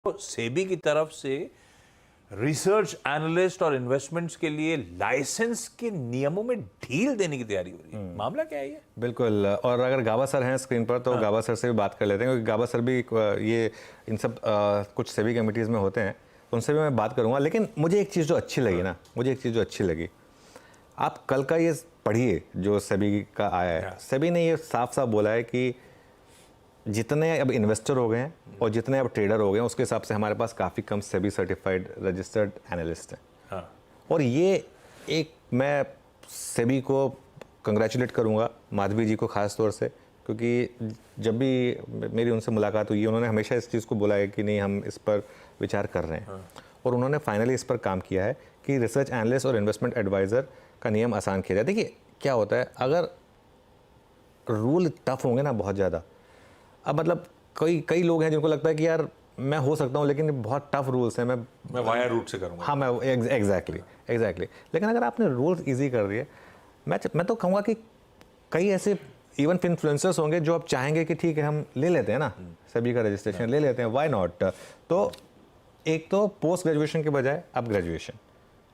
तो सेबी की तरफ से रिसर्च एनालिस्ट और इन्वेस्टमेंट्स के लिए लाइसेंस के नियमों में ढील देने की तैयारी हो रही है। मामला क्या है ये? बिल्कुल, और अगर गाबा सर हैं स्क्रीन पर तो गाबा सर से भी बात कर लेते हैं, क्योंकि गाबा सर भी ये इन सब कुछ सेबी कमिटीज़ में होते हैं, उनसे भी मैं बात करूंगा। लेकिन मुझे एक चीज़ जो अच्छी लगी आप कल का ये पढ़िए जो सेबी का आया है। सेबी ने ये साफ साफ बोला है कि जितने अब इन्वेस्टर हो गए हैं और जितने अब ट्रेडर हो गए हैं, उसके हिसाब से हमारे पास काफ़ी कम सेबी सर्टिफाइड रजिस्टर्ड एनालिस्ट हैं। हाँ। और ये एक मैं सेबी को कंग्रेचुलेट करूंगा, माधवी जी को ख़ास तौर से, क्योंकि जब भी मेरी उनसे मुलाकात हुई उन्होंने हमेशा इस चीज़ को बोला है कि नहीं, हम इस पर विचार कर रहे हैं। हाँ। और उन्होंने फाइनली इस पर काम किया है कि रिसर्च एनालिस्ट और इन्वेस्टमेंट एडवाइज़र का नियम आसान किया जाए। देखिए क्या होता है, अगर रूल टफ होंगे ना बहुत ज़्यादा, अब मतलब कई लोग हैं जिनको लगता है कि यार मैं हो सकता हूँ, लेकिन बहुत टफ रूल्स हैं, मैं वाया रूट से करूँगा। हाँ, मैं एग्जैक्टली। लेकिन अगर आपने रूल्स इजी कर दिए, मैं तो कहूँगा कि कई ऐसे इवन इन्फ्लुएंसर्स होंगे जो आप चाहेंगे कि ठीक है हम ले लेते हैं ना सभी का रजिस्ट्रेशन, ले लेते हैं, व्हाई नॉट। तो एक तो पोस्ट ग्रेजुएशन के बजाय अब ग्रेजुएशन,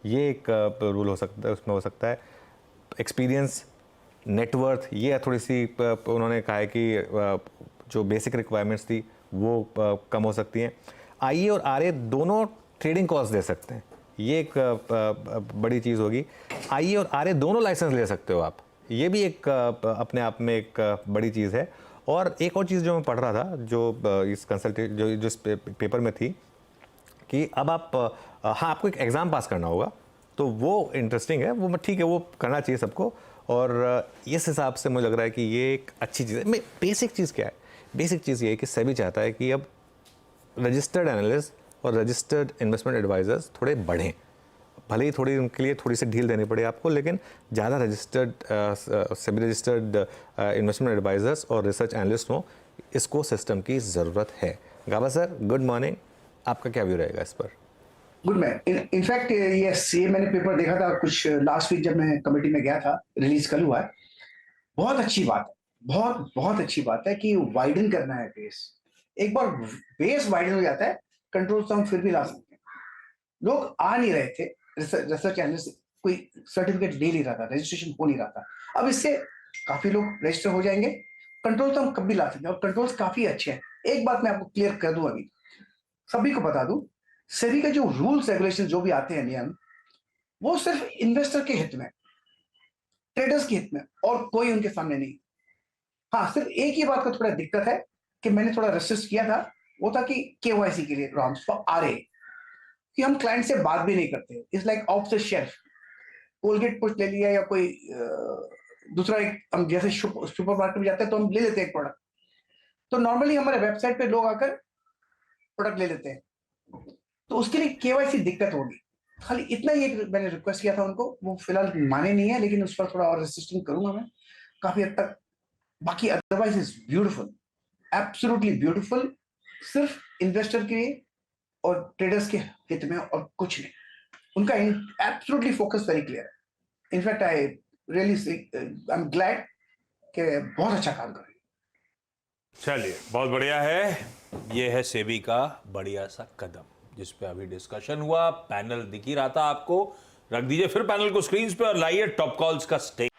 ये एक रूल हो सकता है, उसमें हो सकता है। एक्सपीरियंस, नेटवर्थ, ये थोड़ी सी उन्होंने कहा है कि जो बेसिक रिक्वायरमेंट्स थी वो कम हो सकती हैं। आईए और आरए दोनों ट्रेडिंग कॉस्ट दे सकते हैं, ये एक बड़ी चीज़ होगी। आईए और आरए दोनों लाइसेंस ले सकते हो आप, ये भी एक अपने आप में एक बड़ी चीज़ है। और एक और चीज़ जो मैं पढ़ रहा था, जो इस जो इस पेपर में थी, कि अब आप हाँ, आपको एक एग्ज़ाम पास करना होगा, तो वो इंटरेस्टिंग है, वो ठीक है, वो करना चाहिए सबको। और इस हिसाब से मुझे लग रहा है कि ये एक अच्छी चीज़ है। बेसिक चीज़ क्या है? बेसिक चीज़ ये है कि सेबी चाहता है कि अब रजिस्टर्ड एनालिस्ट और रजिस्टर्ड इन्वेस्टमेंट एडवाइजर्स थोड़े बढ़ें, भले ही थोड़ी उनके लिए थोड़ी सी ढील देनी पड़े आपको, लेकिन ज़्यादा registered SEBI registered investment advisers और रिसर्च एनालिस्ट हों, इसको सिस्टम की ज़रूरत है। गाबा सर, गुड मॉर्निंग, आपका क्या व्यू रहेगा इस पर? Good man. इनफैक्ट ये मैंने पेपर देखा था कुछ लास्ट वीक जब मैं कमेटी में गया था, रिलीज कल हुआ है। बहुत अच्छी बात है, बहुत अच्छी बात है कि वाइडन करना है बेस। एक बार बेस वाइडन हो जाता है, कंट्रोल तो हम फिर भी ला सकते हैं। लोग आ नहीं रहे थे, रिसर्च एनालिस्ट कोई सर्टिफिकेट ले नहीं रहा था, रजिस्ट्रेशन हो नहीं रहा था। अब इससे काफी लोग रजिस्टर हो जाएंगे, कंट्रोल तो हम कभी ला सकते हैं, और कंट्रोल्स काफी अच्छे हैं। एक बात मैं आपको क्लियर कर दूं, अभी सभी को बता दूं, सेबी का जो रूल्स रेगुलेशन जो भी आते हैं नियम, वो सिर्फ इन्वेस्टर के हित में, ट्रेडर्स के हित में, और कोई उनके सामने नहीं। हाँ, सिर्फ एक ही बात का थोड़ा दिक्कत है कि मैंने थोड़ा रेसिस्ट किया था, वो था कि केवाईसी के लिए रॉन्ग्स फॉर आरए, कि हम क्लाइंट से बात भी नहीं करते। It's like of the shelf, Colgate push ले लिया या कोई दूसरा, एक हम जैसे सुपर मार्केट में जाते हैं तो हम ले लेते हैं एक प्रोडक्ट, तो नॉर्मली हमारे वेबसाइट पे लोग आकर प्रोडक्ट ले लेते हैं, तो उसके लिए केवाईसी दिक्कत होगी। खाली इतना ही मैंने रिक्वेस्ट किया था उनको, वो फिलहाल माने नहीं है, लेकिन उस पर थोड़ा और रेसिस्टेंस करूंगा मैं काफी हद तक। बाकी otherwise is beautiful, absolutely beautiful, सिर्फ इन्वेस्टर के लिए और ट्रेडर्स के हित में और कुछ नहीं। उनका एब्सोल्युटली फोकस वेरी क्लियर है। इनफैक्ट आई एम ग्लैड कि बहुत अच्छा काम कर रही है। चलिए, बहुत बढ़िया है। ये है सेबी का बढ़िया सा कदम, जिस पे अभी डिस्कशन हुआ। पैनल दिख ही रहा था आपको, रख दीजिए फिर पैनल को स्क्रीन पे और लाइए टॉप कॉल्स का स्टेज।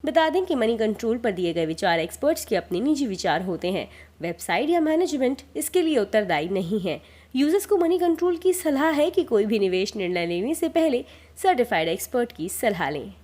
बता दें कि मनी कंट्रोल पर दिए गए विचार एक्सपर्ट्स के अपने निजी विचार होते हैं। वेबसाइट या मैनेजमेंट इसके लिए उत्तरदायी नहीं है। यूजर्स को मनी कंट्रोल की सलाह है कि कोई भी निवेश निर्णय लेने से पहले सर्टिफाइड एक्सपर्ट की सलाह लें।